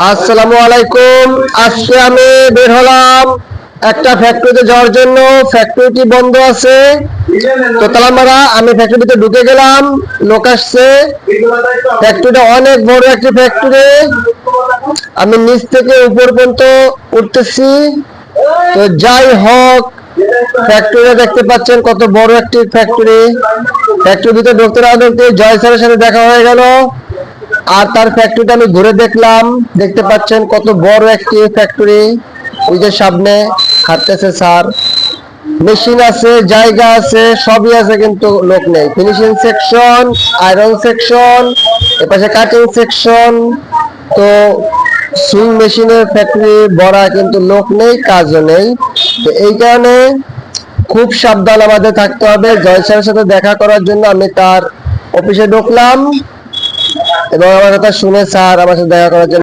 আসসালামু আলাইকুম। আজকে আমি বের হলাম একটা ফ্যাক্টরিতে যাওয়ার জন্য। ফ্যাক্টরিটি বন্ধ আছে, তো তালা মারা। আমি ফ্যাক্টরিতে ঢুকে গেলাম, লোক আসছে। ফ্যাক্টরিটা অনেক বড় একটি ফ্যাক্টরি। আমি নিচ থেকে উপর পর্যন্ত উঠতেছি। তো যাই হোক, ফ্যাক্টরি দেখতে পাচ্ছেন কত বড় একটি ফ্যাক্টরি। ফ্যাক্টরির ভিতরে ঢুকতে না ঢুকতে জয় স্যারের সাথে দেখা হয়ে গেল, আর তার ফ্যাক্টরিটা আমি ঘুরে দেখলাম। দেখতে পাচ্ছেন কত বড় একটি ফ্যাক্টরি। ওই যে সামনে হাঁটতেছে স্যার। মেশিন আছে, জায়গা আছে, সবই আছে, কিন্তু লোক নেই। ফিনিশিং সেকশন, আয়রন সেকশন, এপাশে কাটিং সেকশন। তো সুইং মেশিনের ফ্যাক্টরি ভরা, কিন্তু লোক নেই, কাজও নেই। তো এই কারণে খুব সাবধান আমাদের থাকতে হবে। জয় স্যারের সাথে দেখা করার জন্য আমি তার অফিসে ঢুকলাম, এবং আমার কথা শুনে স্যার আমার সাথে দেখা করার জন্য